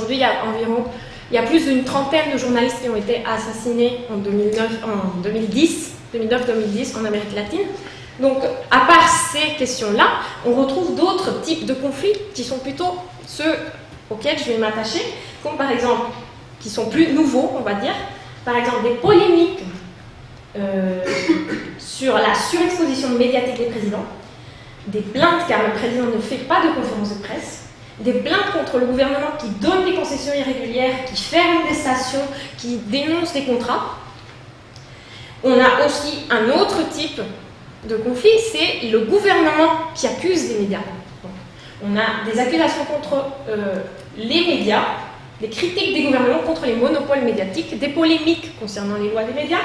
aujourd'hui, il y a plus d'une trentaine de journalistes qui ont été assassinés en 2009-2010 en Amérique latine. Donc, à part ces questions-là, on retrouve d'autres types de conflits qui sont plutôt ceux auxquels je vais m'attacher, comme par exemple, qui sont plus nouveaux, on va dire, par exemple des polémiques sur la surexposition médiatique des présidents, des plaintes car le président ne fait pas de conférence de presse, des plaintes contre le gouvernement qui donne des concessions irrégulières, qui ferme des stations, qui dénonce des contrats. On a aussi un autre type de conflit, c'est le gouvernement qui accuse les médias. Donc, on a des accusations contre les médias, des critiques des gouvernements contre les monopoles médiatiques, des polémiques concernant les lois des médias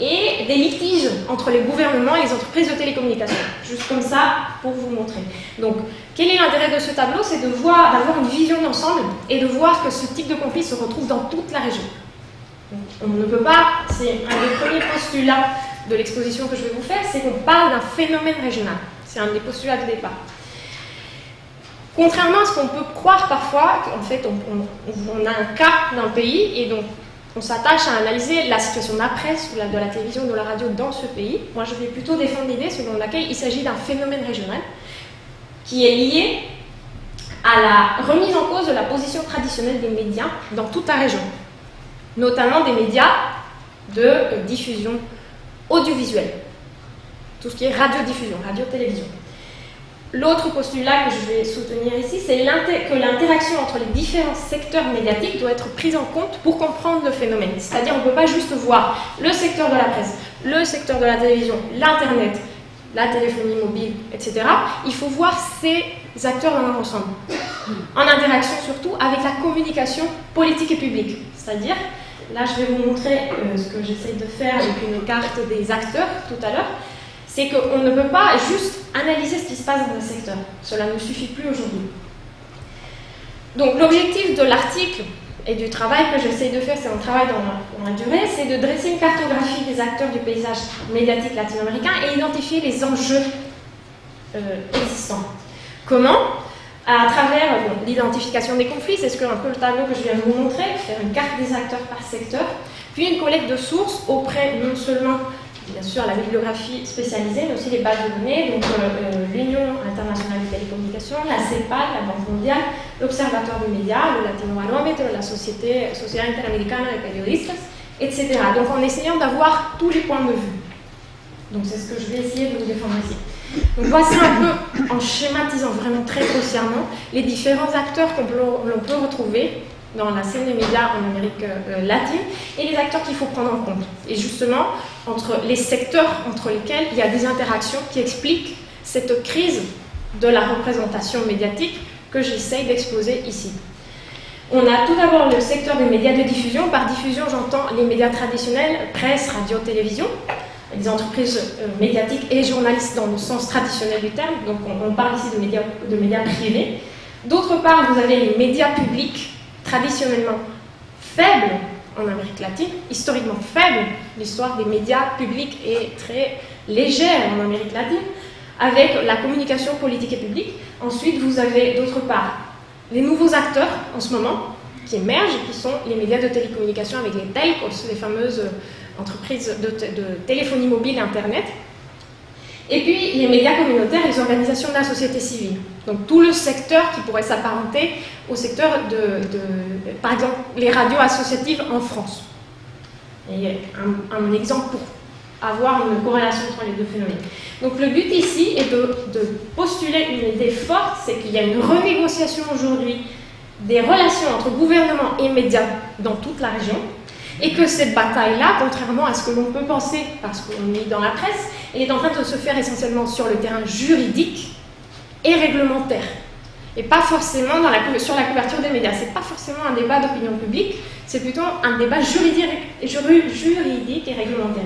et des litiges entre les gouvernements et les entreprises de télécommunications. Juste comme ça pour vous montrer. Donc, quel est l'intérêt de ce tableau? C'est d'avoir une vision d'ensemble et de voir que ce type de conflit se retrouve dans toute la région. Donc, on ne peut pas, c'est un des premiers postulats de l'exposition que je vais vous faire, c'est qu'on parle d'un phénomène régional. C'est un des postulats de départ. Contrairement à ce qu'on peut croire parfois, qu'en fait on a un cas d'un pays et donc on s'attache à analyser la situation de la presse, de la télévision, de la radio dans ce pays. Moi je vais plutôt défendre l'idée selon laquelle il s'agit d'un phénomène régional qui est lié à la remise en cause de la position traditionnelle des médias dans toute la région, notamment des médias de diffusion audiovisuelle, tout ce qui est radiodiffusion, radio-télévision. L'autre postulat que je vais soutenir ici, c'est que l'interaction entre les différents secteurs médiatiques doit être prise en compte pour comprendre le phénomène. C'est-à-dire on ne peut pas juste voir le secteur de la presse, le secteur de la télévision, l'Internet, la téléphonie mobile, etc. Il faut voir ces acteurs dans leur ensemble, en interaction surtout avec la communication politique et publique. C'est-à-dire, là je vais vous montrer ce que j'essaie de faire avec une carte des acteurs tout à l'heure, c'est qu'on ne peut pas juste analyser ce qui se passe dans un secteur. Cela ne suffit plus aujourd'hui. Donc l'objectif de l'article et du travail que j'essaie de faire, c'est un travail dans la durée, c'est de dresser une cartographie des acteurs du paysage médiatique latino-américain et identifier les enjeux existants. Comment? À travers l'identification des conflits, c'est un peu le tableau que je viens de vous montrer, faire une carte des acteurs par secteur, puis une collecte de sources auprès non seulement bien sûr la bibliographie spécialisée, mais aussi les bases de données, donc l'Union internationale des télécommunications, la CEPAL, la Banque mondiale, l'Observatoire des médias, le Latinobarómetro, la Société Interamericana de Periodistas, etc. Donc en essayant d'avoir tous les points de vue. Donc c'est ce que je vais essayer de vous défendre ici. Donc voici un peu, en schématisant vraiment très grossièrement, les différents acteurs qu'on peut retrouver dans la scène des médias en Amérique latine et les acteurs qu'il faut prendre en compte. Et justement, entre les secteurs entre lesquels il y a des interactions qui expliquent cette crise de la représentation médiatique que j'essaye d'exposer ici. On a tout d'abord le secteur des médias de diffusion. Par diffusion, j'entends les médias traditionnels, presse, radio, télévision, les entreprises médiatiques et journalistes dans le sens traditionnel du terme. Donc on parle ici de médias privés. D'autre part, vous avez les médias publics, traditionnellement faibles en Amérique latine, historiquement faibles. L'histoire des médias publics est très légère en Amérique latine, avec la communication politique et publique. Ensuite, vous avez d'autre part les nouveaux acteurs en ce moment qui émergent, qui sont les médias de télécommunication avec les telcos, les fameuses entreprises de téléphonie mobile et Internet. Et puis les médias communautaires et les organisations de la société civile. Donc tout le secteur qui pourrait s'apparenter au secteur par exemple, les radios associatives en France. Et un exemple pour avoir une corrélation entre les deux phénomènes. Donc le but ici est de postuler une idée forte, c'est qu'il y a une renégociation aujourd'hui des relations entre gouvernement et médias dans toute la région, et que cette bataille-là, contrairement à ce que l'on peut penser, parce qu'on est dans la presse, elle est en train de se faire essentiellement sur le terrain juridique et réglementaire, et pas forcément sur la couverture des médias. C'est pas forcément un débat d'opinion publique, c'est plutôt un débat juridique et réglementaire.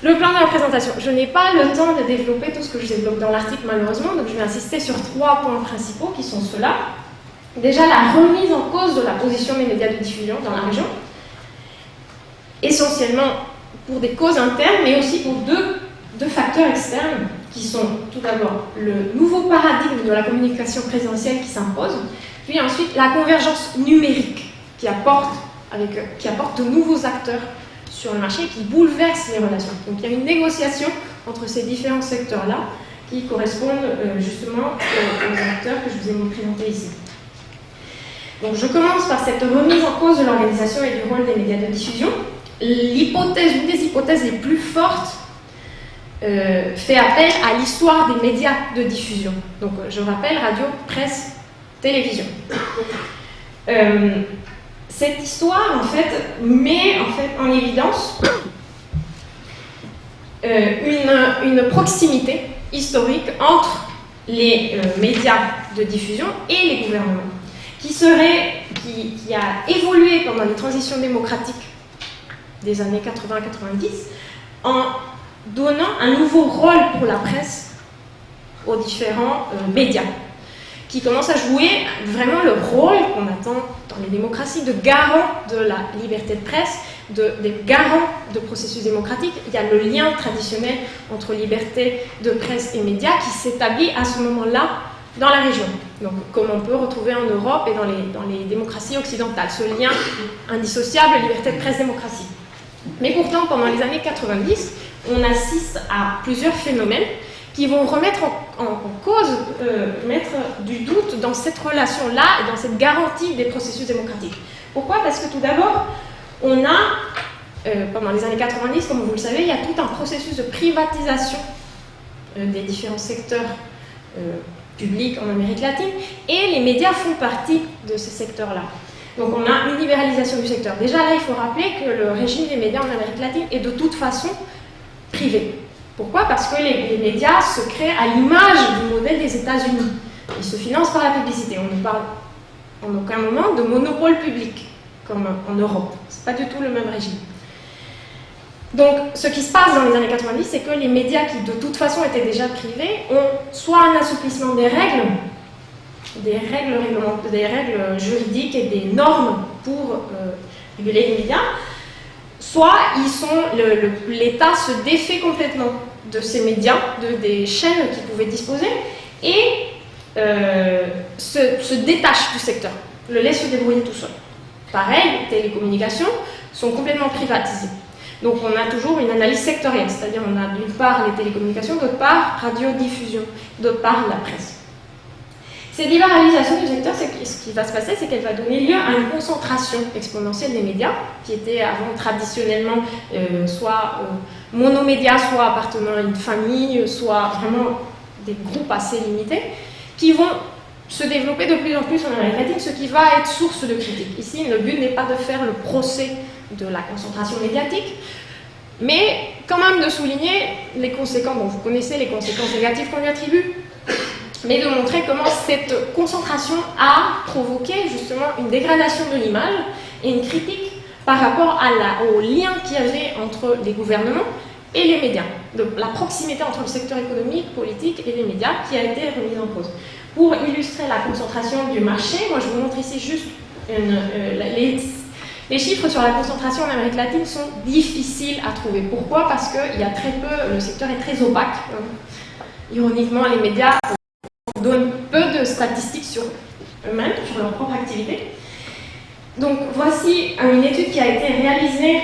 Le plan de la présentation. Je n'ai pas le temps de développer tout ce que je développe dans l'article malheureusement, donc je vais insister sur 3 points principaux qui sont ceux-là. Déjà, la remise en cause de la position des médias de diffusion dans la région, essentiellement pour des causes internes, mais aussi pour deux facteurs externes, qui sont tout d'abord le nouveau paradigme de la communication présidentielle qui s'impose, puis Puis ensuite, la convergence numérique qui apporte de nouveaux acteurs sur le marché, qui bouleverse les relations. Donc il y a une négociation entre ces différents secteurs-là qui correspondent justement aux acteurs que je vous ai présentés ici. Donc je commence par cette remise en cause de l'organisation et du rôle des médias de diffusion. Une des hypothèses les plus fortes fait appel à l'histoire des médias de diffusion. Donc je rappelle, radio, presse, télévision. Cette histoire en fait met en évidence une proximité historique entre les médias de diffusion et les gouvernements, qui a évolué pendant les transitions démocratiques des années 80-90 en donnant un nouveau rôle pour la presse aux différents médias, qui commencent à jouer vraiment le rôle qu'on attend dans les démocraties de garant de la liberté de presse, des garants de processus démocratiques. Il y a le lien traditionnel entre liberté de presse et médias qui s'établit à ce moment-là dans la région. Donc, comme on peut retrouver en Europe et dans les démocraties occidentales, ce lien indissociable liberté de presse-démocratie. Mais pourtant, pendant les années 90, on assiste à plusieurs phénomènes qui vont remettre en cause, mettre du doute dans cette relation-là et dans cette garantie des processus démocratiques. Pourquoi? Parce que tout d'abord, on a, pendant les années 90, comme vous le savez, il y a tout un processus de privatisation des différents secteurs publics en Amérique latine, et les médias font partie de ces secteurs-là. Donc on a une libéralisation du secteur. Déjà là, il faut rappeler que le régime des médias en Amérique latine est de toute façon privé. Pourquoi? Parce que les médias se créent à l'image du modèle des États-Unis. Ils se financent par la publicité. On ne parle en aucun moment de monopole public, comme en Europe. Ce n'est pas du tout le même régime. Donc, ce qui se passe dans les années 90, c'est que les médias qui, de toute façon, étaient déjà privés, ont soit un assouplissement des règles juridiques et des normes pour réguler les médias, soit l'État se défait complètement de ces médias, des chaînes qu'ils pouvaient disposer, et se détache du secteur, le laisse se débrouiller tout seul. Pareil, les télécommunications sont complètement privatisées. Donc on a toujours une analyse sectorielle, c'est-à-dire on a d'une part les télécommunications, d'autre part radiodiffusion, d'autre part la presse. Cette libéralisation du secteur, ce qui va se passer, c'est qu'elle va donner lieu à une concentration exponentielle des médias, qui étaient avant traditionnellement soit monomédias, soit appartenant à une famille, soit vraiment des groupes assez limités, qui vont se développer de plus en plus en Amérique latine, ce qui va être source de critique. Ici, le but n'est pas de faire le procès de la concentration médiatique, mais quand même de souligner les conséquences. Bon, vous connaissez les conséquences négatives qu'on lui attribue, mais de montrer comment cette concentration a provoqué justement une dégradation de l'image et une critique par rapport au lien qu'il y avait entre les gouvernements et les médias, de la proximité entre le secteur économique, politique et les médias qui a été remise en cause. Pour illustrer la concentration du marché, moi je vous montre ici juste les chiffres sur la concentration en Amérique latine sont difficiles à trouver. Pourquoi? Parce qu'il y a très peu, le secteur est très opaque. Ironiquement, les médias donnent peu de statistiques sur eux-mêmes, sur leur propre activité. Donc voici une étude qui a été réalisée,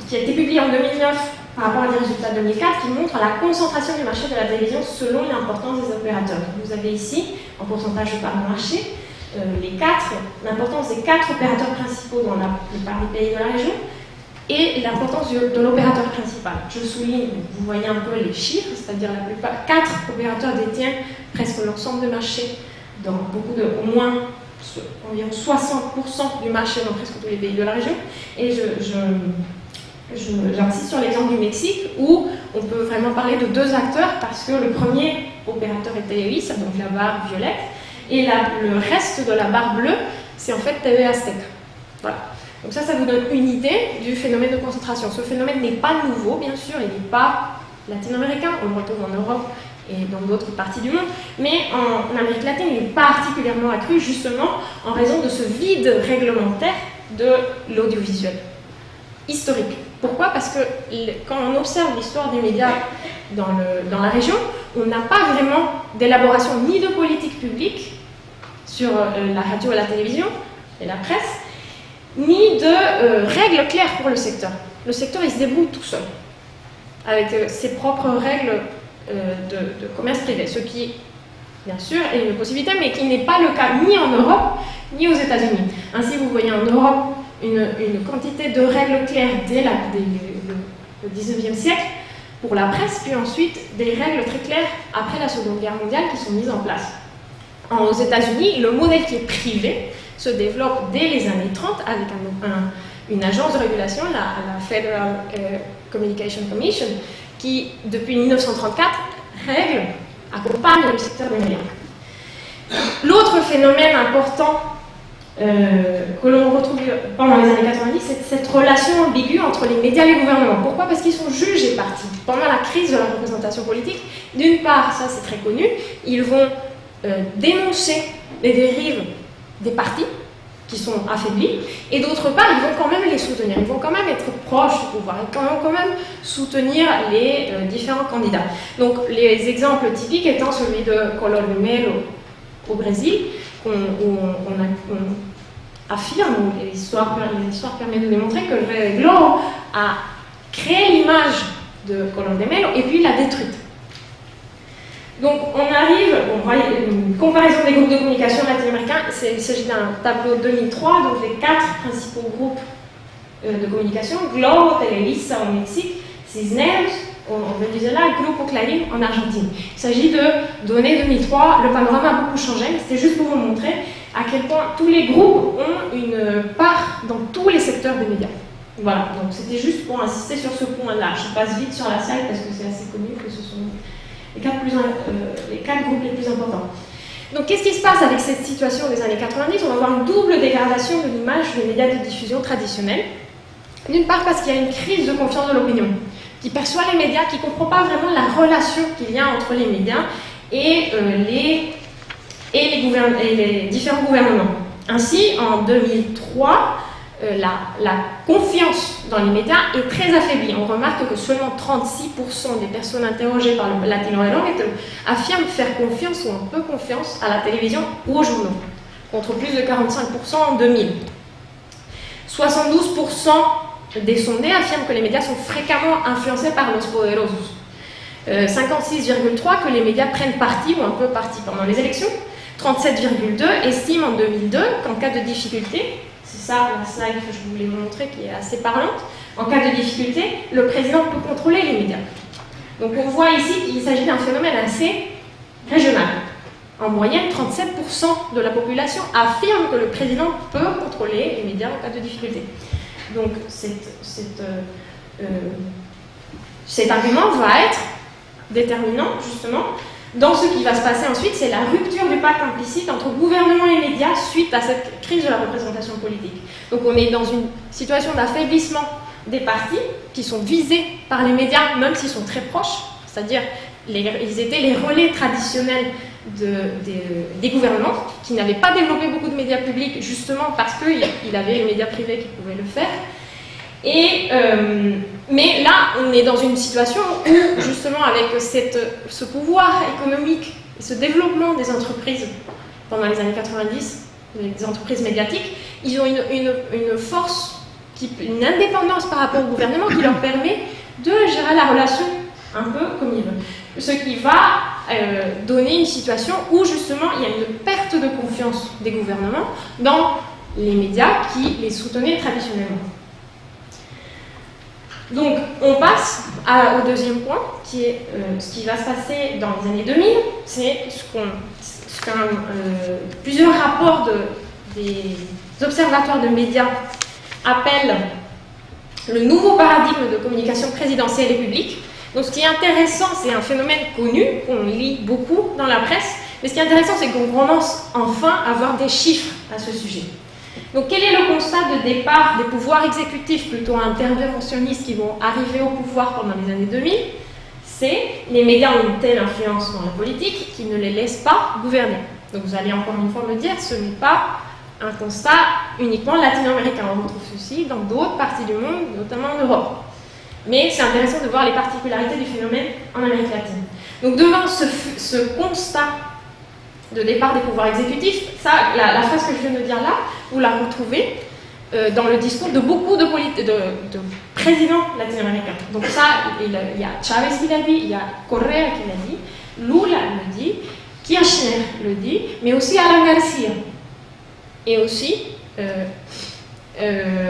qui a été publiée en 2009 par rapport à des résultats de 2004, qui montre la concentration du marché de la télévision selon l'importance des opérateurs. Vous avez ici, en pourcentage de part de marché, l'importance des 4 opérateurs principaux dans la plupart des pays de la région et l'importance de l'opérateur principal. Je souligne, vous voyez un peu les chiffres, c'est-à-dire la plupart, 4 opérateurs détiennent presque l'ensemble du marché dans au moins environ 60% du marché dans presque tous les pays de la région. Et j'insiste sur l'exemple du Mexique où on peut vraiment parler de 2 acteurs parce que le premier opérateur est Televisa, donc la barre violette, et le reste de la barre bleue, c'est en fait TV Azteca. Voilà. Donc ça vous donne une idée du phénomène de concentration. Ce phénomène n'est pas nouveau, bien sûr, il n'est pas latino-américain, on le retrouve en Europe et dans d'autres parties du monde, mais en Amérique latine, il est particulièrement accru justement en raison de ce vide réglementaire de l'audiovisuel historique. Pourquoi? Parce que quand on observe l'histoire des médias dans la région, on n'a pas vraiment d'élaboration ni de politique publique sur la radio et la télévision et la presse, ni de règles claires pour le secteur. Le secteur, il se débrouille tout seul, avec ses propres règles de commerce privé, ce qui, bien sûr, est une possibilité, mais qui n'est pas le cas ni en Europe, ni aux États-Unis. Ainsi, vous voyez en Europe une quantité de règles claires dès le 19e siècle pour la presse, puis ensuite des règles très claires après la Seconde Guerre mondiale qui sont mises en place. Aux États-Unis, le modèle qui est privé se développe dès les années 30 avec une agence de régulation, la Federal Communication Commission, qui, depuis 1934, règle, accompagne le secteur des médias. L'autre phénomène important que l'on retrouve pendant les années 90, c'est cette relation ambiguë entre les médias et le gouvernement. Pourquoi? Parce qu'ils sont juges et partis. Pendant la crise de la représentation politique, d'une part, ça c'est très connu, ils vont dénoncer les dérives des partis qui sont affaiblis, et d'autre part, ils vont quand même les soutenir, ils vont quand même être proches du pouvoir, ils vont quand même soutenir les différents candidats. Donc les exemples typiques étant celui de Collor de Mello au Brésil, où on affirme, où l'histoire permet de démontrer que Gloro a créé l'image de Collor de Mello et puis l'a détruite. Donc on arrive, on voit une comparaison des groupes de communication latino-américains, il s'agit d'un tableau 2003, donc les 4 principaux groupes de communication, Globo, Televisa au Mexique, Cisneros au Venezuela, Grupo Clarín en Argentine. Il s'agit de données 2003, le panorama a beaucoup changé, mais c'était juste pour vous montrer à quel point tous les groupes ont une part dans tous les secteurs des médias. Voilà, donc c'était juste pour insister sur ce point-là. Je passe vite sur la slide parce que c'est assez connu que ce sont les 4 groupes les plus importants. Donc qu'est-ce qui se passe avec cette situation des années 90? On va avoir une double dégradation de l'image des médias de diffusion traditionnels. D'une part parce qu'il y a une crise de confiance de l'opinion, qui perçoit les médias, qui ne comprend pas vraiment la relation qu'il y a entre les médias et les différents gouvernements. Ainsi, en 2003, la confiance dans les médias est très affaiblie. On remarque que seulement 36% des personnes interrogées par le Latino-Amérique affirment faire confiance ou un peu confiance à la télévision ou aux journaux, contre plus de 45% en 2000. 72% des sondés affirment que les médias sont fréquemment influencés par los poderosos. 56,3% que les médias prennent parti ou un peu parti pendant les élections. 37,2% estiment en 2002 qu'en cas de difficulté, c'est ça la slide que je voulais vous montrer qui est assez parlante, en cas de difficulté, le président peut contrôler les médias. Donc on voit ici qu'il s'agit d'un phénomène assez régional. En moyenne, 37% de la population affirme que le président peut contrôler les médias en cas de difficulté. Donc cet argument va être déterminant, justement, dans ce qui va se passer ensuite, c'est la rupture du pacte implicite entre gouvernement et médias suite à cette crise de la représentation politique. Donc on est dans une situation d'affaiblissement des partis qui sont visés par les médias, même s'ils sont très proches, c'est-à-dire ils étaient les relais traditionnels des gouvernements qui n'avaient pas développé beaucoup de médias publics justement parce qu'il avait les médias privés qui pouvaient le faire. Mais là, on est dans une situation où, justement, avec ce pouvoir économique et ce développement des entreprises pendant les années 90, des entreprises médiatiques, ils ont une force, une indépendance par rapport au gouvernement qui leur permet de gérer la relation un peu comme ils veulent. Ce qui va donner une situation où, justement, il y a une perte de confiance des gouvernements dans les médias qui les soutenaient traditionnellement. Donc, on passe au deuxième point, qui est ce qui va se passer dans les années 2000. C'est ce qu'un plusieurs rapports des observatoires de médias appellent le nouveau paradigme de communication présidentielle et publique. Donc, ce qui est intéressant, c'est un phénomène connu, qu'on lit beaucoup dans la presse, mais ce qui est intéressant, c'est qu'on commence enfin à avoir des chiffres à ce sujet. Donc quel est le constat de départ des pouvoirs exécutifs plutôt interventionnistes qui vont arriver au pouvoir pendant les années 2000? C'est les médias ont une telle influence dans la politique qu'ils ne les laissent pas gouverner. Donc vous allez encore une fois me dire, ce n'est pas un constat uniquement latino-américain. On retrouve ceci dans d'autres parties du monde, notamment en Europe. Mais c'est intéressant de voir les particularités du phénomène en Amérique latine. Donc devant ce constat de départ des pouvoirs exécutifs. Ça, la phrase que je viens de dire là, vous la retrouvez dans le discours de beaucoup de présidents latino-américains. Donc ça, il y a Chavez qui l'a dit, il y a Correa qui l'a dit, Lula le dit, Kirchner le dit, mais aussi Alan Garcia. Et aussi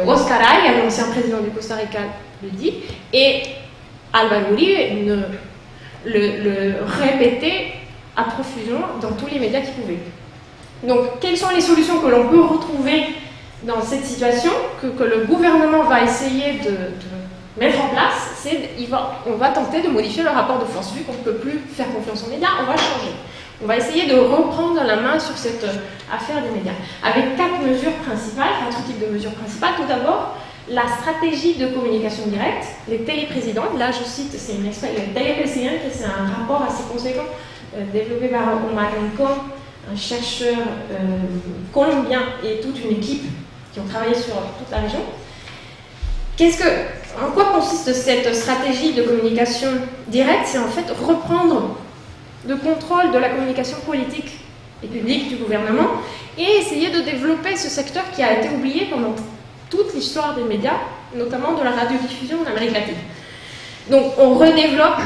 Oscar Aya, l'ancien président du Costa Rica, le dit, et Álvaro Uribe le répétait à profusion dans tous les médias qu'il pouvait. Donc, quelles sont les solutions que l'on peut retrouver dans cette situation, que le gouvernement va essayer de mettre en place? On va tenter de modifier le rapport de force. Vu qu'on ne peut plus faire confiance aux médias, on va changer. On va essayer de reprendre la main sur cette affaire des médias, avec 4 mesures principales, 4 types de mesures principales. Tout d'abord, la stratégie de communication directe, les téléprésidents. Là, je cite, c'est une expression, les téléprésidents, c'est un rapport assez conséquent développé par Omar Rincón, un chercheur colombien et toute une équipe qui ont travaillé sur toute la région. En quoi consiste cette stratégie de communication directe? C'est en fait reprendre le contrôle de la communication politique et publique du gouvernement et essayer de développer ce secteur qui a été oublié pendant toute l'histoire des médias, notamment de la radiodiffusion en Amérique latine. Donc on redéveloppe,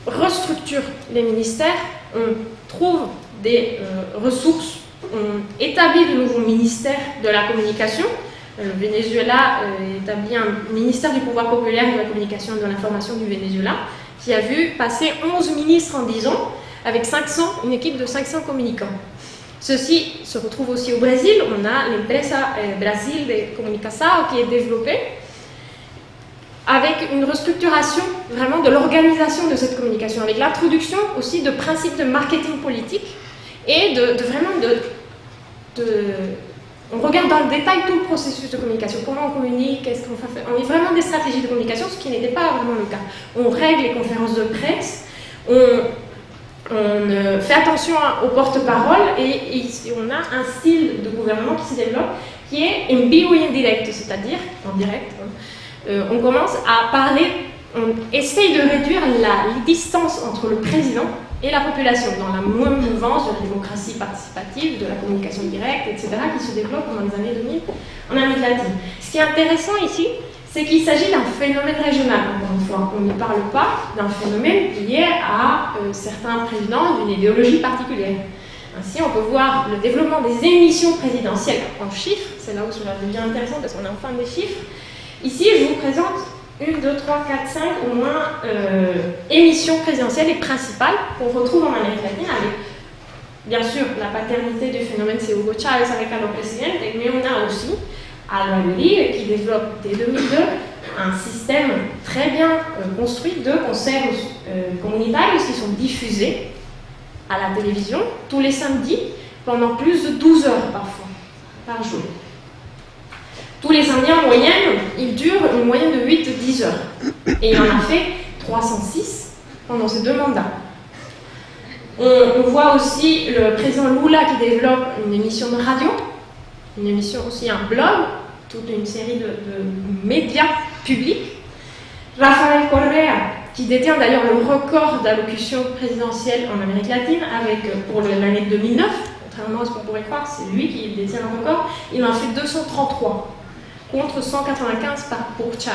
on restructure les ministères, on trouve des ressources, on établit de nouveaux ministères de la communication. Le Venezuela établit un ministère du pouvoir populaire de la communication et de l'information du Venezuela qui a vu passer 11 ministres en 10 ans avec une équipe de 500 communicants. Ceci se retrouve aussi au Brésil. On a l'Empresa Brasil de Comunicação qui est développée avec une restructuration vraiment de l'organisation de cette communication, avec l'introduction aussi de principes de marketing politique et on regarde dans le détail tout le processus de communication, comment on communique, qu'est-ce qu'on fait. On est vraiment des stratégies de communication, ce qui n'était pas vraiment le cas. On règle les conférences de presse, on fait attention aux porte-paroles et on a un style de gouvernement qui se développe qui est en vivo et en direct, c'est-à-dire en direct. On commence à parler, on essaye de réduire la distance entre le président et la population dans la mouvance de la démocratie participative, de la communication directe, etc., qui se développe pendant les années 2000 en Amérique latine. Ce qui est intéressant ici, c'est qu'il s'agit d'un phénomène régional, encore une fois. On ne parle pas d'un phénomène lié à certains présidents d'une idéologie particulière. Ainsi, on peut voir le développement des émissions présidentielles en chiffres. C'est là où cela devient intéressant parce qu'on a enfin des chiffres. Ici, je vous présente 1, 2, 3, 4, 5 au moins émissions présidentielles et principales qu'on retrouve en Amérique latine avec, bien sûr, la paternité du phénomène, c'est Hugo Chávez avec Carlos Presidente, mais on a aussi Álvaro Uribe qui développe dès 2002 un système très bien construit de concerts communautaires qui sont diffusés à la télévision tous les samedis pendant plus de 12 heures parfois par jour. Tous les samedis en moyenne, il dure une moyenne de 8-10 heures. Et il en a fait 306 pendant ces 2 mandats. On voit aussi le président Lula qui développe une émission de radio, une émission aussi, un blog, toute une série de médias publics. Rafael Correa, qui détient d'ailleurs le record d'allocution présidentielle en Amérique latine, pour l'année 2009, contrairement à ce qu'on pourrait croire, c'est lui qui détient le record, il en a fait 233. Contre 195 pour Chad.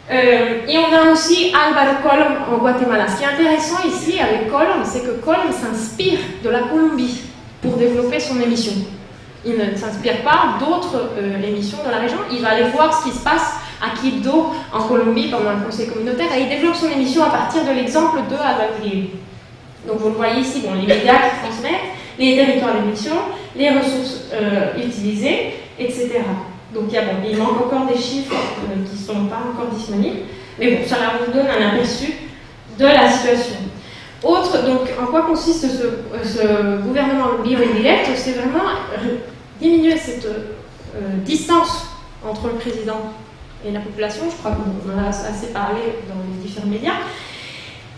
Et on a aussi Álvaro Colom en Guatemala. Ce qui est intéressant ici avec Colom, c'est que Colom s'inspire de la Colombie pour développer son émission. Il ne s'inspire pas d'autres émissions dans la région. Il va aller voir ce qui se passe à Quibdó, en Colombie, pendant le conseil communautaire, et il développe son émission à partir de l'exemple de Álvaro Uribe. Donc vous le voyez ici, les médias qui transmettent, les territoires d'émission, les ressources utilisées, etc. Donc il manque encore des chiffres qui ne sont pas encore disponibles, mais bon, ça vous donne un aperçu de la situation. Donc en quoi consiste ce gouvernement libre et direct? C'est vraiment diminuer cette distance entre le président et la population. Je crois qu'on en a assez parlé dans les différents médias.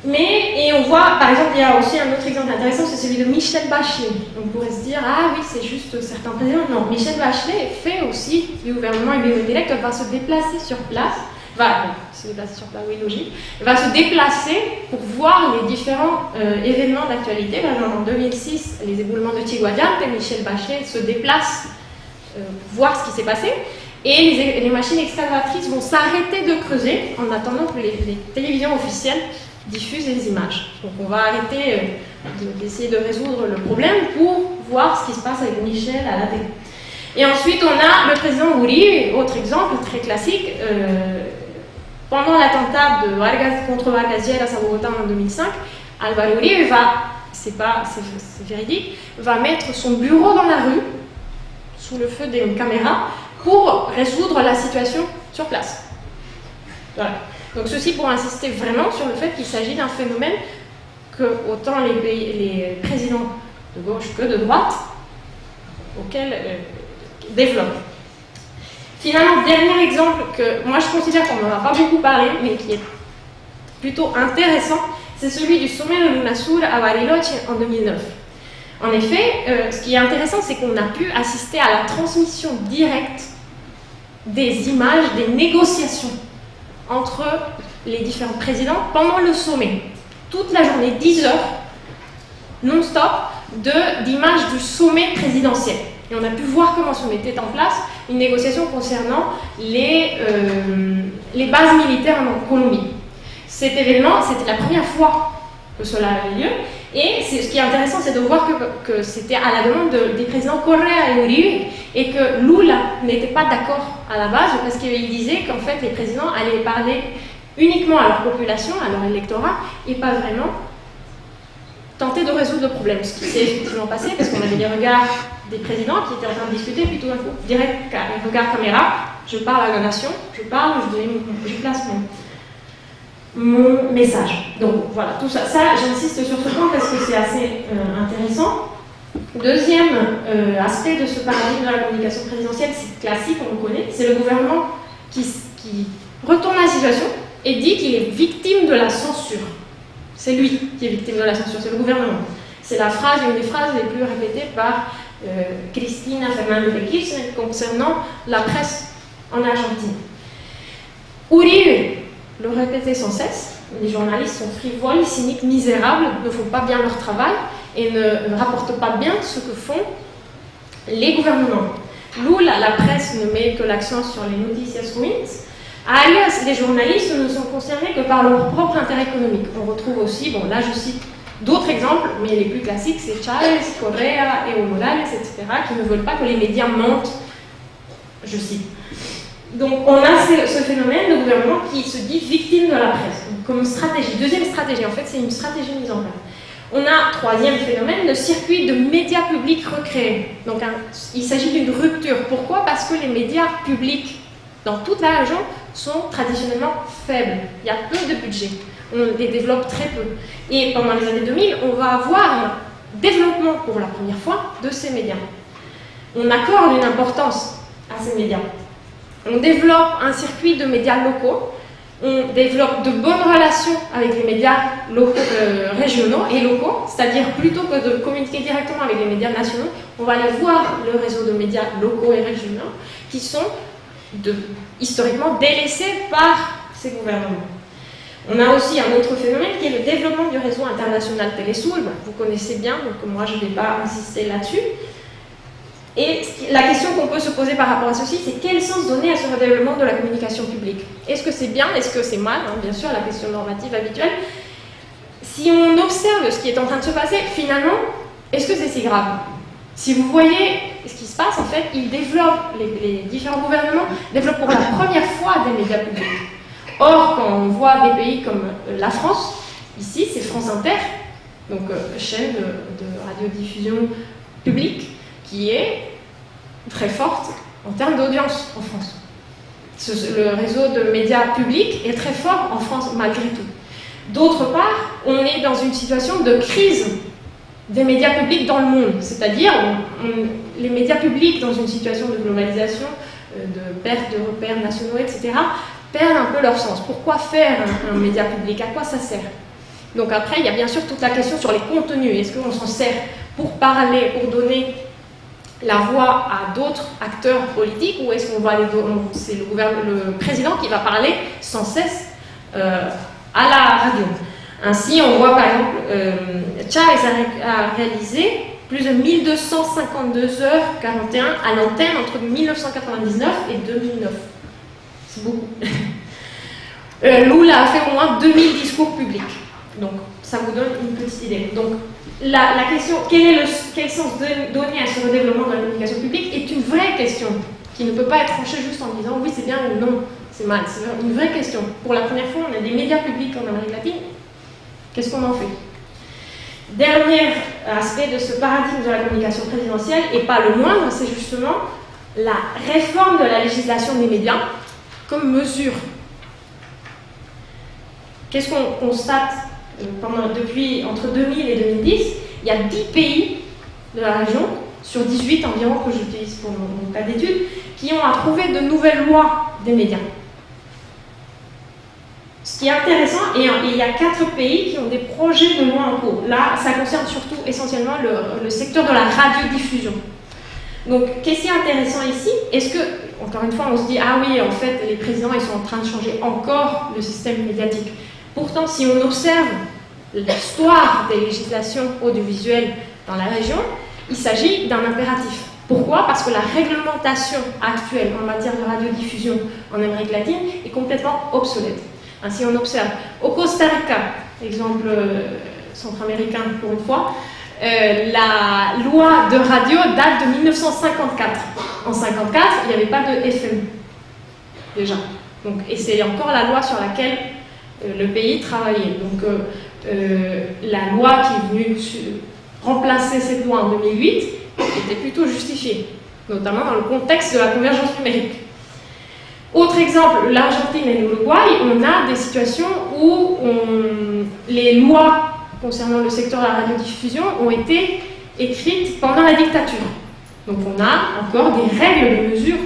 Et on voit, par exemple, il y a aussi un autre exemple intéressant, c'est celui de Michelle Bachelet. On pourrait se dire, ah oui, c'est juste certains présidents. Non, Michelle Bachelet fait aussi du gouvernement libre et direct, elle va se déplacer sur place se déplacer sur place, oui, logique, va se déplacer pour voir les différents événements d'actualité. Par exemple, en 2006, les éboulements de Tiguadiante, Michel Bachelet se déplace pour voir ce qui s'est passé. Et les machines excavatrices vont s'arrêter de creuser en attendant que les télévisions officielles diffusent les images. Donc on va arrêter d'essayer de résoudre le problème pour voir ce qui se passe avec Michel à la télé. Et ensuite on a le président Uribe, autre exemple très classique, pendant l'attentat contre Vargas Lleras à Bogotá en 2005, Álvaro Uribe c'est véridique, va mettre son bureau dans la rue, sous le feu des caméras, pour résoudre la situation sur place. Voilà. Donc ceci pour insister vraiment sur le fait qu'il s'agit d'un phénomène que autant les présidents de gauche que de droite développent. Finalement, dernier exemple que moi je considère qu'on n'en a pas beaucoup parlé, mais qui est plutôt intéressant, c'est celui du sommet de l'UNASUR à Bariloche en 2009. En effet, ce qui est intéressant, c'est qu'on a pu assister à la transmission directe des images, des négociations entre les différents présidents pendant le sommet. Toute la journée, 10 heures, non-stop, d'images du sommet présidentiel. Et on a pu voir comment se mettait en place une négociation concernant les bases militaires en Colombie. Cet événement, c'était la première fois que cela avait lieu. Et ce qui est intéressant, c'est de voir que c'était à la demande des présidents Correa et Uribe, et que Lula n'était pas d'accord à la base, parce qu'il disait qu'en fait les présidents allaient parler uniquement à leur population, à leur électorat, et pas vraiment tenter de résoudre le problème. Ce qui s'est effectivement passé, parce qu'on avait des regards des présidents qui étaient en train de discuter, puis tout d'un coup, direct regard caméra, je parle à la nation, je place mon message. Donc voilà, tout ça. J'insiste sur ce point parce que c'est assez intéressant. Deuxième aspect de ce paradigme de la communication présidentielle, c'est classique, on le connaît, c'est le gouvernement qui retourne la situation et dit qu'il est victime de la censure. C'est lui qui est victime de la censure, c'est le gouvernement. C'est une des phrases les plus répétées par Cristina Fernández de Kirchner concernant la presse en Argentine. Uribe le répétait sans cesse, les journalistes sont frivoles, cyniques, misérables, ne font pas bien leur travail et ne rapportent pas bien ce que font les gouvernements. Lula, la presse ne met que l'accent sur les noticias ruins, alias les journalistes ne sont concernés que par leur propre intérêt économique. On retrouve aussi, bon là je cite d'autres exemples, mais les plus classiques c'est Chávez, Correa, Evo Morales, etc., qui ne veulent pas que les médias mentent, je cite. Donc on a ce phénomène de gouvernement qui se dit victime de la presse, donc, comme stratégie. Deuxième stratégie, en fait c'est une stratégie mise en place. On a, troisième phénomène, le circuit de médias publics recréés. Donc il s'agit d'une rupture. Pourquoi? Parce que les médias publics dans toute la région sont traditionnellement faibles. Il y a peu de budget. On les développe très peu. Et pendant les années 2000, on va avoir un développement pour la première fois de ces médias. On accorde une importance à ces médias. On développe un circuit de médias locaux, on développe de bonnes relations avec les médias régionaux et locaux, c'est-à-dire plutôt que de communiquer directement avec les médias nationaux, on va aller voir le réseau de médias locaux et régionaux qui sont historiquement délaissés par ces gouvernements. On a aussi un autre phénomène qui est le développement du réseau international Télésul. Vous connaissez bien, donc moi je ne vais pas insister là-dessus. Et la question qu'on peut se poser par rapport à ceci, c'est quel sens donner à ce développement de la communication publique? Est-ce que c'est bien? Est-ce que c'est mal? Bien sûr, la question normative habituelle. Si on observe ce qui est en train de se passer, finalement, est-ce que c'est si grave? Si vous voyez ce qui se passe, en fait, ils développent, les différents gouvernements développent pour la première fois des médias publics. Or, quand on voit des pays comme la France, ici, c'est France Inter, donc chaîne de radiodiffusion publique, qui est très forte en termes d'audience en France. Le réseau de médias publics est très fort en France malgré tout. D'autre part, on est dans une situation de crise des médias publics dans le monde, c'est-à-dire les médias publics dans une situation de globalisation, de perte de repères nationaux, etc., perdent un peu leur sens. Pourquoi faire un média public? À quoi ça sert? Donc après, il y a bien sûr toute la question sur les contenus. Est-ce qu'on s'en sert pour parler, pour donner la voix à d'autres acteurs politiques ou est-ce qu'on va c'est le président qui va parler sans cesse à la radio. Ainsi, on voit par exemple, Charles a réalisé plus de 1252h41 à l'antenne entre 1999 et 2009. C'est beaucoup. Lula a fait au moins 2000 discours publics. Donc, ça vous donne une petite idée. Donc, la question, quel sens donner à ce redéveloppement de la communication publique est une vraie question qui ne peut pas être tranchée juste en disant oui, c'est bien ou non, c'est mal. C'est une vraie question. Pour la première fois, on a des médias publics en Amérique latine. Qu'est-ce qu'on en fait? Dernier aspect de ce paradigme de la communication présidentielle, et pas le moindre, c'est justement la réforme de la législation des médias comme mesure. Qu'est-ce qu'on constate depuis entre 2000 et 2010? Il y a 10 pays de la région, sur 18 environ que j'utilise pour mon cas d'étude, qui ont approuvé de nouvelles lois des médias. Ce qui est intéressant, et il y a 4 pays qui ont des projets de loi en cours. Là, ça concerne surtout essentiellement le secteur de la radiodiffusion. Donc, qu'est-ce qui est intéressant ici? Est-ce que, encore une fois, on se dit, ah oui, en fait, les présidents, ils sont en train de changer encore le système médiatique. Pourtant, si on observe l'histoire des législations audiovisuelles dans la région, il s'agit d'un impératif. Pourquoi? Parce que la réglementation actuelle en matière de radiodiffusion en Amérique latine est complètement obsolète. Ainsi, on observe au Costa Rica, exemple centra-américain pour une fois, la loi de radio date de 1954. En 1954, il n'y avait pas de FM, déjà. Donc, et c'est encore la loi sur laquelle le pays travaillait. Donc, la loi qui est venue remplacer cette loi en 2008 était plutôt justifiée, notamment dans le contexte de la convergence numérique. Autre exemple, l'Argentine et l'Uruguay, on a des situations où les lois concernant le secteur de la radiodiffusion ont été écrites pendant la dictature. Donc on a encore des règles de mesure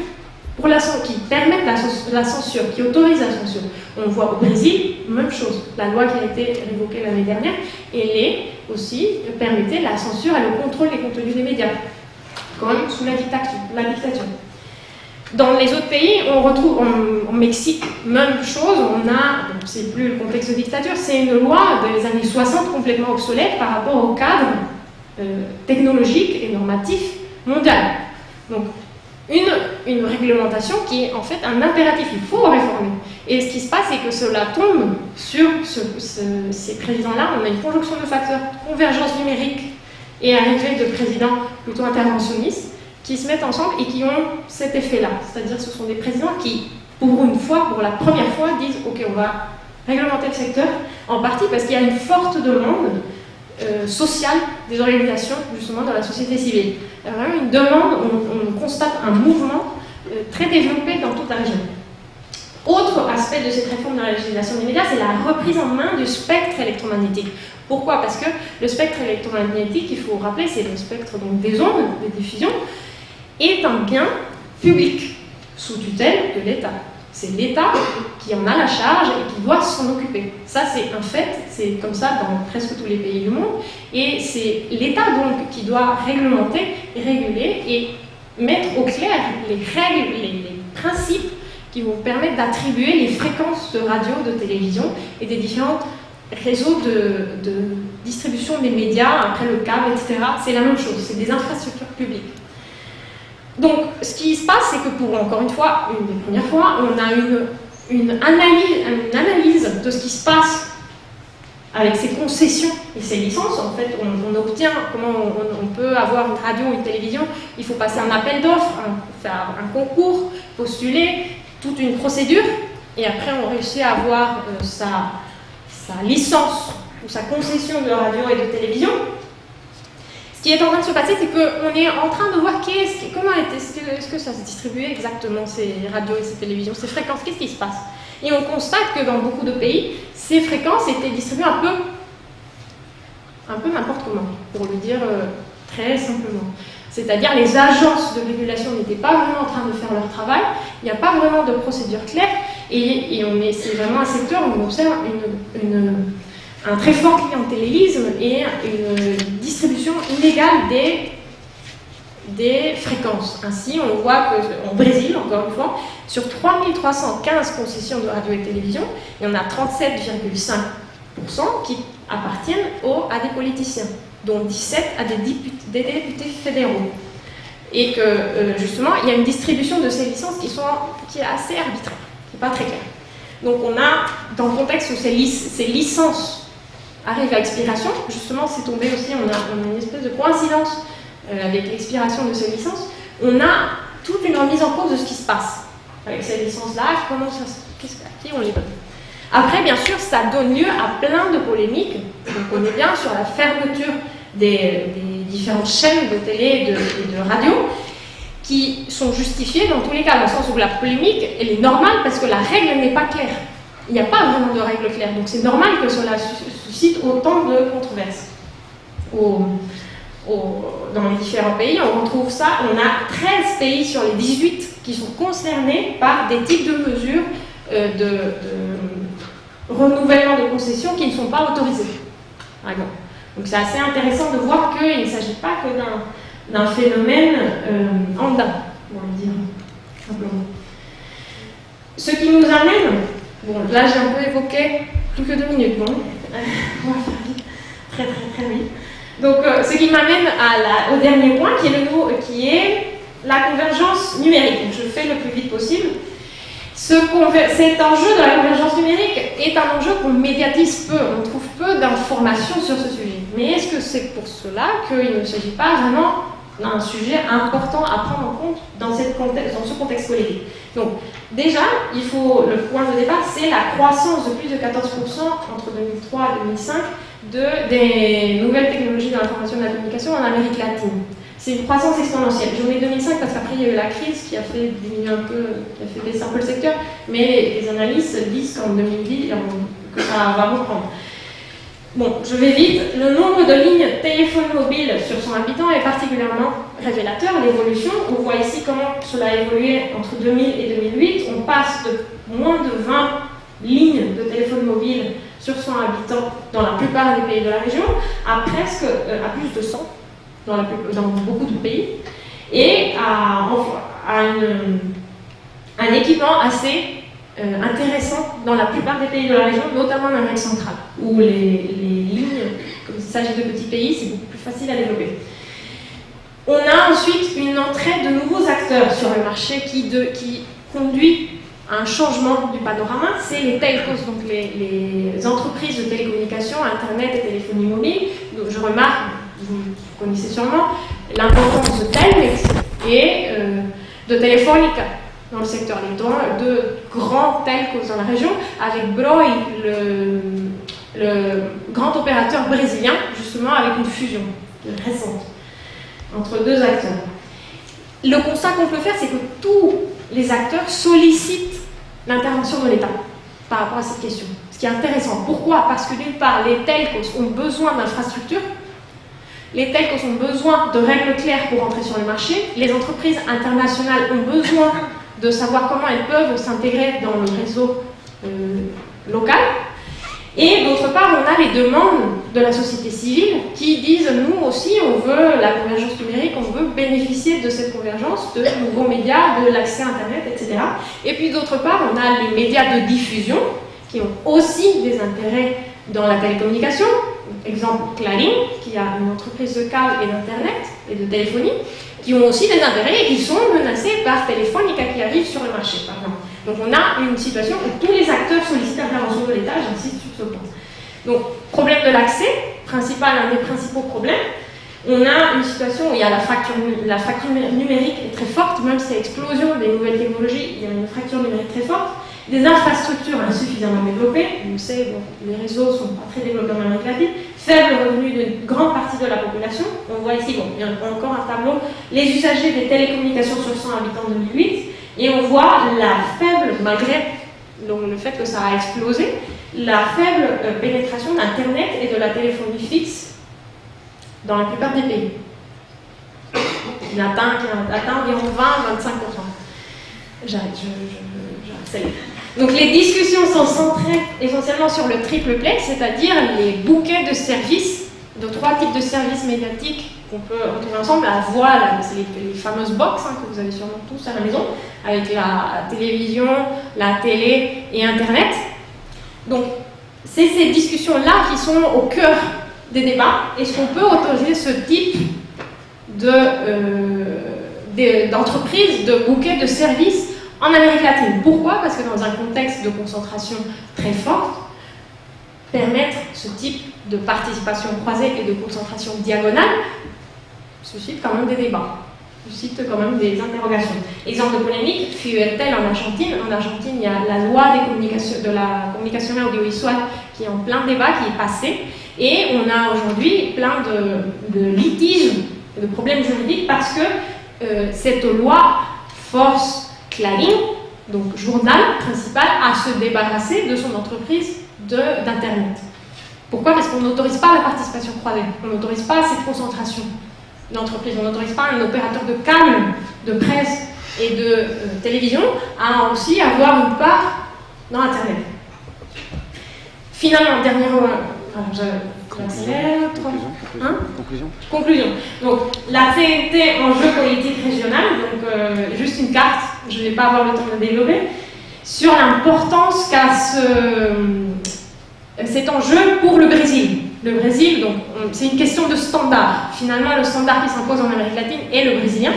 qui permettent la censure, qui autorisent la censure. On voit au Brésil, même chose. La loi qui a été révoquée l'année dernière, elle aussi permettait la censure et le contrôle des contenus des médias, comme sous la dictature. Dans les autres pays, on retrouve, en Mexique, même chose, c'est plus le contexte de dictature, c'est une loi des années 60 complètement obsolète par rapport au cadre technologique et normatif mondial. Donc, une réglementation qui est en fait un impératif, il faut réformer. Et ce qui se passe, c'est que cela tombe sur ces présidents-là, on a une conjonction de facteurs, convergence numérique et arrivée de présidents plutôt interventionnistes, qui se mettent ensemble et qui ont cet effet-là. C'est-à-dire que ce sont des présidents qui, pour la première fois, disent « Ok, on va réglementer le secteur », en partie parce qu'il y a une forte demande sociale des organisations, justement, dans la société civile. Il y a vraiment une demande, on constate un mouvement très développé dans toute la région. Autre aspect de cette réforme de la législation des médias, c'est la reprise en main du spectre électromagnétique. Pourquoi? Parce que le spectre électromagnétique, il faut rappeler, c'est le spectre donc, des ondes de diffusion, est un bien public, sous tutelle de l'État. C'est l'État qui en a la charge et qui doit s'en occuper. Ça, c'est un fait, c'est comme ça dans presque tous les pays du monde. Et c'est l'État, donc, qui doit réglementer, réguler et mettre au clair les règles, les principes qui vont permettre d'attribuer les fréquences de radio, de télévision et des différents réseaux de distribution des médias, après le câble, etc. C'est la même chose, c'est des infrastructures publiques. Donc, ce qui se passe, c'est que pour, encore une fois, une des premières fois, on a une analyse de ce qui se passe avec ces concessions et ces licences. En fait, on obtient, comment on peut avoir une radio ou une télévision, il faut passer un appel d'offres, faire un concours, postuler, toute une procédure, et après on réussit à avoir sa licence ou sa concession de radio et de télévision. Ce qui est en train de se passer, c'est qu'on est en train de voir comment est-ce que ça se distribuait exactement, ces radios et ces télévisions, ces fréquences, qu'est-ce qui se passe? Et on constate que dans beaucoup de pays, ces fréquences étaient distribuées un peu n'importe comment, pour le dire très simplement. C'est-à-dire les agences de régulation n'étaient pas vraiment en train de faire leur travail, il n'y a pas vraiment de procédure claire, et c'est vraiment un secteur où on observe un très fort clientélisme et une distribution illégale des fréquences. Ainsi, on voit qu'au Brésil, encore une fois, sur 3315 concessions de radio et télévision, il y en a 37,5% qui appartiennent à des politiciens, dont 17 à des députés fédéraux. Et que, justement, il y a une distribution de ces licences qui est assez arbitraire, qui n'est pas très claire. Donc on a, dans le contexte où ces licences arrivent à expiration, justement, c'est tombé aussi, on a une espèce de coïncidence avec l'expiration de ces licences, on a toute une remise en cause de ce qui se passe avec ces licences-là, à qui on les donne. Après, bien sûr, ça donne lieu à plein de polémiques. Donc, on est bien sur la fermeture des différentes chaînes de télé et de radio qui sont justifiées dans tous les cas, dans le sens où la polémique, elle est normale parce que la règle n'est pas claire. Il n'y a pas vraiment de règle claire. Donc, c'est normal que cela suscite autant de controverses. Dans les différents pays, on retrouve ça. On a 13 pays sur les 18 qui sont concernés par des types de mesures de renouvellement de concessions qui ne sont pas autorisées. Donc c'est assez intéressant de voir qu'il ne s'agit pas que d'un phénomène andin, on va le dire simplement. Ce qui nous amène, bon là j'ai un peu évoqué, plus que 2 minutes, bon, on va faire vite, très vite. Donc ce qui m'amène au dernier point qui est la convergence numérique. Donc, je fais le plus vite possible. Cet enjeu de la convergence numérique est un enjeu qu'on médiatise peu, on trouve peu d'informations sur ce sujet. Mais est-ce que c'est pour cela qu'il ne s'agit pas vraiment d'un sujet important à prendre en compte dans ce contexte politique? Donc déjà, le point de départ, c'est la croissance de plus de 14% entre 2003 et 2005 des nouvelles technologies de l'information et de la communication en Amérique latine. C'est une croissance exponentielle. J'en ai 2005 parce qu'après il y a eu la crise qui a fait diminuer un peu, qui a fait baisser un peu le secteur, mais les analystes disent qu'en 2010, que ça va reprendre. Bon, je vais vite. Le nombre de lignes téléphone mobile sur son habitant est particulièrement révélateur. L'évolution, on voit ici comment cela a évolué entre 2000 et 2008. On passe de moins de 20 lignes de téléphone mobile sur son habitant dans la plupart des pays de la région à plus de 100 dans beaucoup de pays, et à un équipement assez intéressant dans la plupart des pays de la région, notamment en Amérique centrale, où les lignes, comme il s'agit de petits pays, c'est beaucoup plus facile à développer. On a ensuite une entrée de nouveaux acteurs sur le marché qui conduit à un changement du panorama, c'est les telcos, donc les entreprises de télécommunications, Internet et téléphonie mobile. Donc, je remarque, vous connaissez sûrement, l'importance de Telmex et de Telefónica dans le secteur. Les deux grands telcos dans la région, avec Broi, le grand opérateur brésilien, justement avec une fusion récente entre deux acteurs. Le constat qu'on peut faire, c'est que tous les acteurs sollicitent l'intervention de l'État par rapport à cette question. Ce qui est intéressant. Pourquoi? Parce que d'une part, les telcos ont besoin d'infrastructures, les telcos ont besoin de règles claires pour entrer sur le marché, les entreprises internationales ont besoin de savoir comment elles peuvent s'intégrer dans le réseau local, et d'autre part, on a les demandes de la société civile qui disent, nous aussi, on veut la convergence numérique, on veut bénéficier de cette convergence, de nouveaux médias, de l'accès à Internet, etc. Et puis d'autre part, on a les médias de diffusion qui ont aussi des intérêts dans la télécommunication. Exemple, Clarín, qui a une entreprise de câble et d'Internet et de téléphonie, qui ont aussi des intérêts et qui sont menacés par Telefónica qui arrive sur le marché, par exemple. Donc on a une situation où tous les acteurs sollicitent l'intervention de l'État, j'insiste sur ce point. Donc, problème de l'accès, un des principaux problèmes. On a une situation où il y a la fracture numérique est très forte, même si c'est l'explosion des nouvelles technologies, il y a une fracture numérique très forte. Des infrastructures insuffisamment développées, on sait, les réseaux ne sont pas très développés en Amérique latine, faible revenu d'une grande partie de la population. On voit ici, il y a encore un tableau, les usagers des télécommunications sur 100 habitants en 2008, et on voit la faible, malgré le fait que ça a explosé, la faible pénétration d'Internet et de la téléphonie fixe dans la plupart des pays. Il atteint environ 20-25%. J'arrête, j'accélère. Donc les discussions sont centrées essentiellement sur le triple play, c'est-à-dire les bouquets de services, de 3 types de services médiatiques qu'on peut retrouver ensemble, la voix, c'est les fameuses box que vous avez sûrement tous à la maison, avec la télévision, la télé et Internet. Donc, c'est ces discussions-là qui sont au cœur des débats. Est-ce qu'on peut autoriser ce type d'entreprise, de bouquet de services en Amérique latine? Pourquoi? Parce que dans un contexte de concentration très forte, permettre ce type de participation croisée et de concentration diagonale suscite quand même des débats, suscite quand même des interrogations. Exemple de polémique, FUERTEL en Argentine. En Argentine, il y a la loi de la communication audiovisuelle qui est en plein débat, qui est passée, et on a aujourd'hui plein de litiges, de problèmes juridiques, parce que cette loi force Clarín, donc journal principal, à se débarrasser de son entreprise d'Internet. Pourquoi? Parce qu'on n'autorise pas la participation croisée, on n'autorise pas cette concentration d'entreprise, on n'autorise pas un opérateur de câble, de presse et de télévision à aussi avoir une part dans Internet. Finalement, dernière... Conclusion. Donc, la TNT, enjeu politique régional, donc juste une carte, je ne vais pas avoir le temps de développer, sur l'importance qu'a cet enjeu pour le Brésil. Le Brésil, donc, c'est une question de standard. Finalement, le standard qui s'impose en Amérique latine est le brésilien,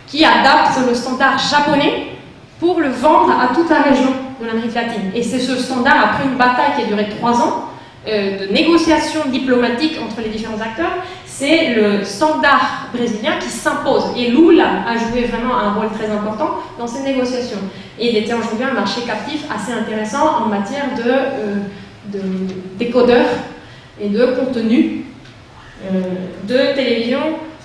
qui adapte le standard japonais pour le vendre à toute la région de l'Amérique latine. Et c'est ce standard, après une bataille qui a duré 3 ans, de négociations diplomatiques entre les différents acteurs, c'est le standard brésilien qui s'impose. Et Lula a joué vraiment un rôle très important dans ces négociations. Et il était aujourd'hui un marché captif assez intéressant en matière de décodeurs et de contenu de télévision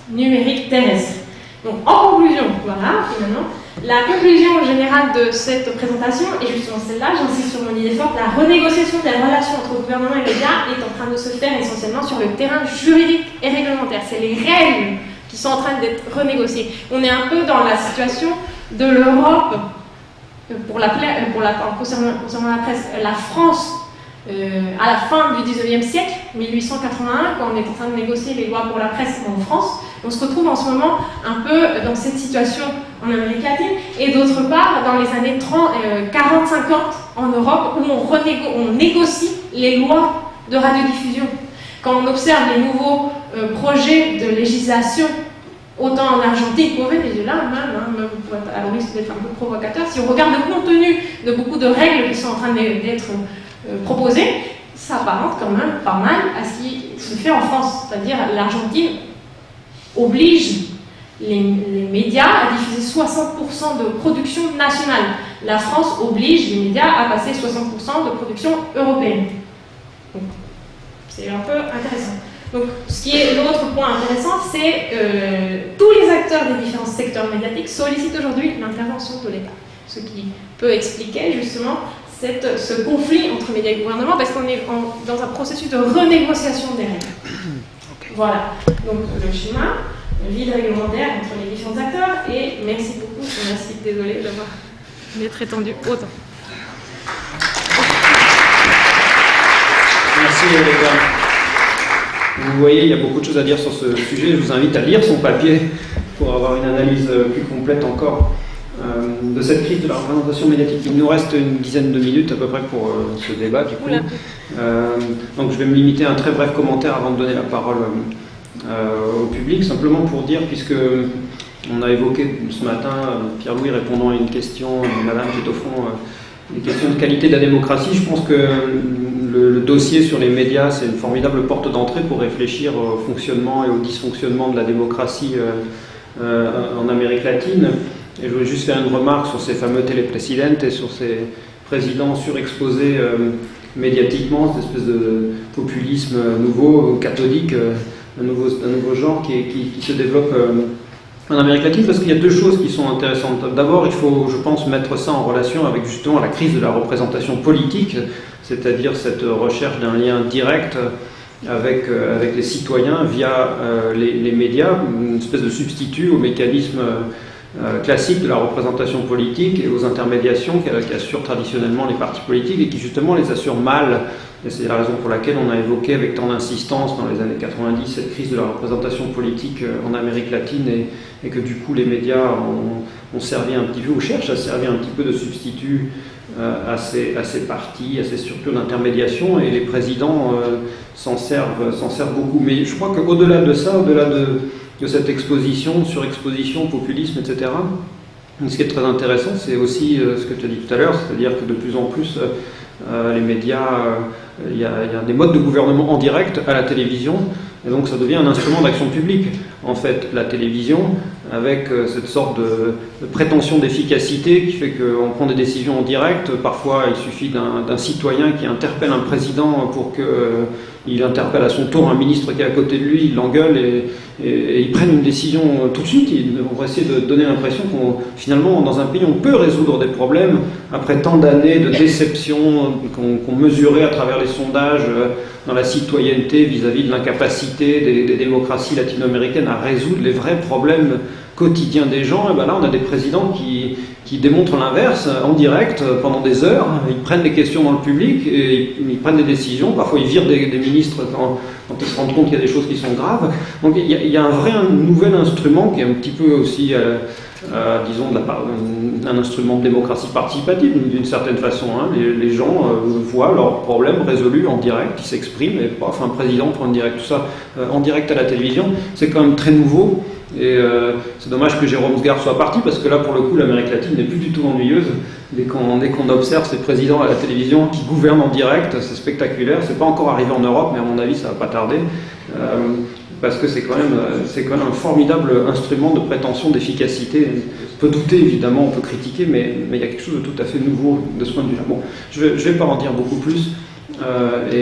numérique terrestre. Donc, en conclusion, voilà, finalement, la conclusion générale de cette présentation est justement celle-là, j'insiste sur mon idée forte, la renégociation des relations entre le gouvernement et les médias est en train de se faire essentiellement sur le terrain juridique et réglementaire. C'est les règles qui sont en train d'être renégociées. On est un peu dans la situation de l'Europe, concernant la presse, la France, à la fin du 19e siècle, 1881, quand on est en train de négocier les lois pour la presse en France, on se retrouve en ce moment un peu dans cette situation en Amérique latine, et d'autre part dans les années 40-50 en Europe, où on négocie les lois de radiodiffusion. Quand on observe les nouveaux projets de législation, autant en Argentine qu'au Venezuela, même pour être à risque d'être un peu provocateur, si on regarde le contenu de beaucoup de règles qui sont en train d'être proposées, ça apparente quand même pas mal à ce qui se fait en France. C'est-à-dire l'Argentine oblige les médias à diffuser 60% de production nationale. La France oblige les médias à passer 60% de production européenne. C'est un peu intéressant. Donc, ce qui est l'autre point intéressant, c'est tous les acteurs des différents secteurs médiatiques sollicitent aujourd'hui l'intervention de l'État. Ce qui peut expliquer justement ce conflit entre médias et gouvernement, parce qu'on est dans un processus de renégociation des règles. Okay. Voilà. Donc, le schéma, le vide réglementaire entre les différents acteurs, et merci beaucoup. Merci, désolée d'être étendu autant. Merci, Rebecca. Vous voyez, il y a beaucoup de choses à dire sur ce sujet. Je vous invite à lire son papier pour avoir une analyse plus complète encore de cette crise de la représentation médiatique. Il nous reste une dizaine de minutes à peu près pour ce débat, du coup. Donc je vais me limiter à un très bref commentaire avant de donner la parole au public, simplement pour dire, puisque on a évoqué ce matin, Pierre-Louis répondant à une question, madame qui est au fond, des questions de qualité de la démocratie, je pense que le dossier sur les médias, c'est une formidable porte d'entrée pour réfléchir au fonctionnement et au dysfonctionnement de la démocratie en Amérique latine. Et je voulais juste faire une remarque sur ces fameux télépresidentes et sur ces présidents surexposés médiatiquement, cette espèce de populisme nouveau, cathodique, un nouveau genre qui se développe en Amérique latine, parce qu'il y a deux choses qui sont intéressantes. D'abord, il faut, je pense, mettre ça en relation avec justement la crise de la représentation politique, c'est-à-dire cette recherche d'un lien direct avec les citoyens via les médias, une espèce de substitut au mécanisme classiques de la représentation politique et aux intermédiations qu'assurent traditionnellement les partis politiques et qui justement les assurent mal. Et c'est la raison pour laquelle on a évoqué avec tant d'insistance dans les années 90 cette crise de la représentation politique en Amérique latine et que du coup les médias ont servi un petit peu, ou cherchent à servir un petit peu de substitut à ces partis, à ces structures d'intermédiation, et les présidents s'en servent beaucoup. Mais je crois qu'au-delà de ça, au-delà de cette exposition, surexposition, populisme, etc., ce qui est très intéressant, c'est aussi ce que tu as dit tout à l'heure, c'est-à-dire que de plus en plus, les médias, il y a des modes de gouvernement en direct à la télévision, et donc ça devient un instrument d'action publique. En fait, la télévision, avec cette sorte de prétention d'efficacité qui fait qu'on prend des décisions en direct. Parfois, il suffit d'un citoyen qui interpelle un président pour qu'il interpelle à son tour un ministre qui est à côté de lui, il l'engueule et ils prennent une décision tout de suite. On va essayer de donner l'impression finalement, dans un pays, on peut résoudre des problèmes après tant d'années de déception qu'on mesurait à travers les sondages dans la citoyenneté vis-à-vis de l'incapacité des démocraties latino-américaines à résoudre les vrais problèmes quotidiens des gens. Et ben là, on a des présidents qui démontrent l'inverse en direct pendant des heures. Ils prennent des questions dans le public et ils prennent des décisions. Parfois, ils virent des ministres quand ils se rendent compte qu'il y a des choses qui sont graves. Donc, il y a un nouvel instrument qui est un petit peu aussi, disons, un instrument de démocratie participative, d'une certaine façon. Hein. Les gens voient leurs problèmes résolus en direct, ils s'expriment, et paf, un président prend en direct tout ça en direct à la télévision. C'est quand même très nouveau. Et c'est dommage que Jérôme Sgar soit parti, parce que là, pour le coup, l'Amérique latine n'est plus du tout ennuyeuse. Dès qu'on observe ces présidents à la télévision qui gouvernent en direct, c'est spectaculaire. C'est pas encore arrivé en Europe, mais à mon avis, ça va pas tarder. Parce que c'est quand même un formidable instrument de prétention d'efficacité. On peut douter, évidemment, on peut critiquer, mais il y a quelque chose de tout à fait nouveau de ce point de vue-là. Bon, je vais pas en dire beaucoup plus. Je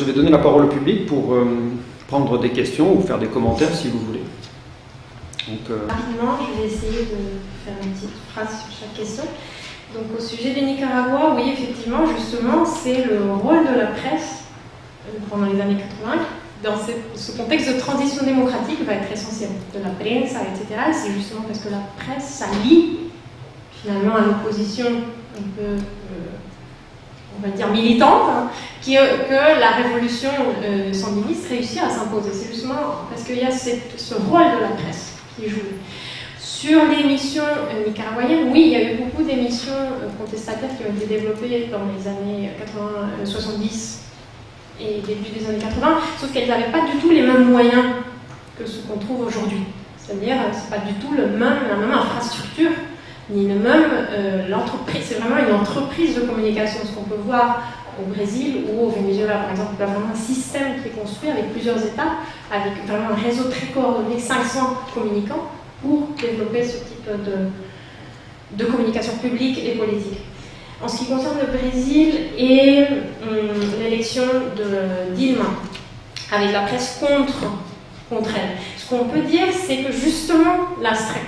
vais donner la parole au public pour prendre des questions ou faire des commentaires si vous voulez. Donc, rapidement, je vais essayer de faire une petite phrase sur chaque question. Donc, au sujet du Nicaragua, oui, effectivement, justement, c'est le rôle de la presse pendant les années 80, dans ce contexte de transition démocratique, va être essentiel. De la presse, etc. C'est justement parce que la presse s'allie finalement à l'opposition un peu, on va dire, militante, hein, que la révolution sandiniste réussit à s'imposer. C'est justement parce qu'il y a ce rôle de la presse qui joue. Sur les missions nicaraguayennes, oui, il y a eu beaucoup d'émissions contestataires qui ont été développées dans les années 70 et début des années 80, sauf qu'elles n'avaient pas du tout les mêmes moyens que ce qu'on trouve aujourd'hui. C'est-à-dire, c'est pas du tout la même infrastructure, ni le même l'entreprise. C'est vraiment une entreprise de communication. Ce qu'on peut voir au Brésil ou au Venezuela, par exemple, il y a vraiment un système qui est construit avec plusieurs étapes, avec vraiment un réseau très coordonné, 500 communicants, pour développer ce type de communication publique et politique. En ce qui concerne le Brésil et l'élection de Dilma, avec la presse contre elle, ce qu'on peut dire, c'est que justement,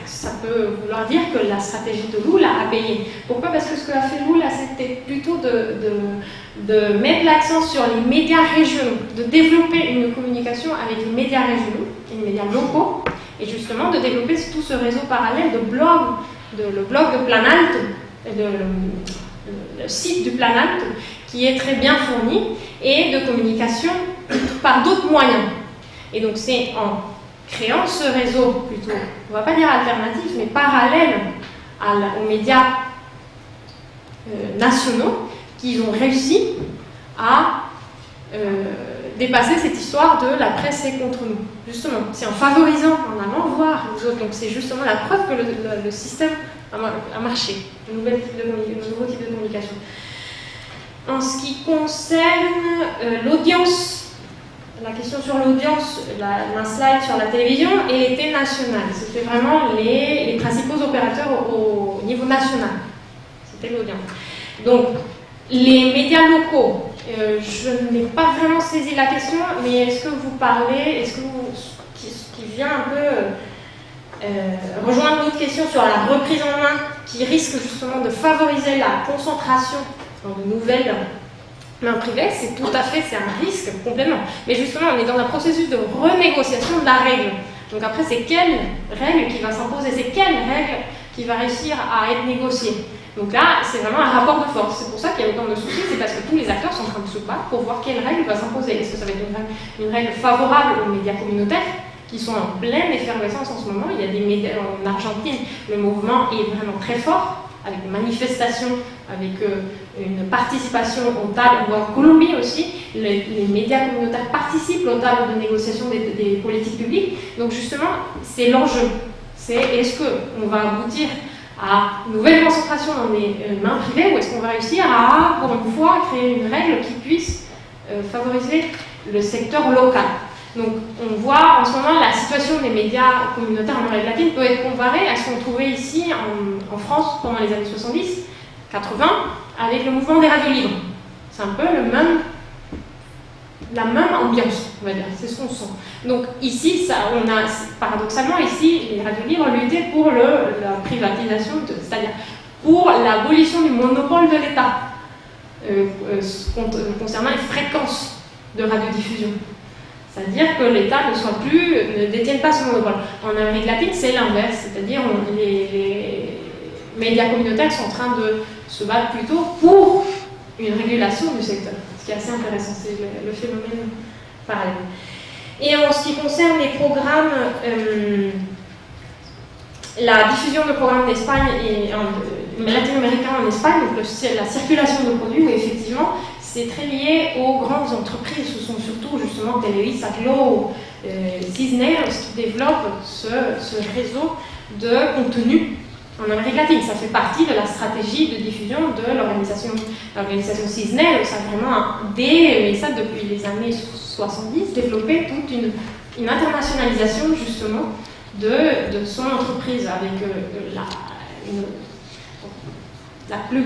ça peut vouloir dire que la stratégie de Lula a payé. Pourquoi? Parce que ce qu'a fait Lula, c'était plutôt de mettre l'accent sur les médias régionaux, de développer une communication avec les médias régionaux et les médias locaux, et justement de développer tout ce réseau parallèle de blogs, le blog de Planalto, le site du Planalto, qui est très bien fourni, et de communication par d'autres moyens. Et donc c'est en créant ce réseau plutôt, on ne va pas dire alternatif, mais parallèle aux médias nationaux, qu'ils ont réussi à dépasser cette histoire de la presse est contre nous. Justement, c'est en favorisant, en allant voir les autres. Donc c'est justement la preuve que le système a marché, un nouveau type de communication. En ce qui concerne l'audience, la question sur l'audience, un slide sur la télévision, elle était nationale. C'était vraiment les principaux opérateurs au niveau national. C'était l'audience. Donc, les médias locaux, je n'ai pas vraiment saisi la question, mais est-ce que vous parlez, qui vient un peu rejoindre l'autre question sur la reprise en main, qui risque justement de favoriser la concentration dans de nouvelles mains privées, c'est un risque complètement. Mais justement, on est dans un processus de renégociation de la règle. Donc après, c'est quelle règle qui va s'imposer, c'est quelle règle qui va réussir à être négociée. Donc là, c'est vraiment un rapport de force. C'est pour ça qu'il y a autant de soucis, c'est parce que tous les acteurs sont en train de se battre pour voir quelle règle va s'imposer. Est-ce que ça va être une règle favorable aux médias communautaires qui sont en pleine effervescence en ce moment? Il y a des médias en Argentine, le mouvement est vraiment très fort, avec des manifestations, avec une participation aux tables, ou en Colombie aussi, les médias communautaires participent aux tables de négociation des politiques publiques. Donc justement, c'est l'enjeu. C'est est-ce qu'on va aboutir à une nouvelle concentration dans les mains privées, ou est-ce qu'on va réussir à, pour une fois, créer une règle qui puisse favoriser le secteur local. Donc on voit en ce moment la situation des médias communautaires en Amérique latine peut être comparée à ce qu'on trouvait ici en France pendant les années 70, 80, avec le mouvement des radios libres. C'est un peu la même ambiance, on va dire, c'est ce qu'on sent. Donc ici, on a paradoxalement ici, les radios libres luttaient pour la privatisation, c'est-à-dire pour l'abolition du monopole de l'État concernant les fréquences de radiodiffusion. C'est-à-dire que l'État ne détienne pas ce monopole. En Amérique latine, c'est l'inverse, c'est-à-dire les médias communautaires sont en train de se battre plutôt pour une régulation du secteur, ce qui est assez intéressant, c'est le phénomène parallèle. Et en ce qui concerne les programmes, la diffusion de programmes d'Espagne et latino-américains en Espagne, donc la circulation de produits, où effectivement, c'est très lié aux grandes entreprises. Ce sont surtout justement Televisa, Globo, Cisneros qui développent ce réseau de contenu en Amérique latine. Ça fait partie de la stratégie de diffusion de l'organisation Cisneros. Ça a vraiment, mais ça depuis les années 70, développé toute une internationalisation justement de son entreprise avec le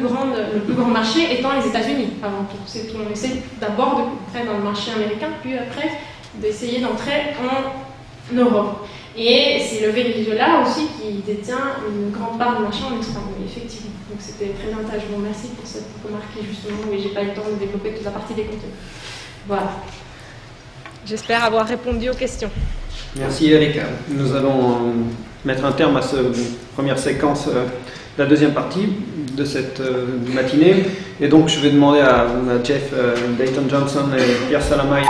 plus grand marché étant les États-Unis avant tout. On essaie d'abord d'entrer dans le marché américain, puis après d'essayer d'entrer en Europe. Et c'est le Venezuela aussi qui détient une grande part du marché en Espagne, effectivement. Donc c'était très intéressant. Je vous remercie pour cette remarque qui justement, mais j'ai pas eu le temps de développer toute la partie des contenus. Voilà. J'espère avoir répondu aux questions. Merci Erika. Nous allons mettre un terme à cette première séquence, la deuxième partie de cette matinée. Et donc je vais demander à Jeff Dayton Johnson et Pierre Salamay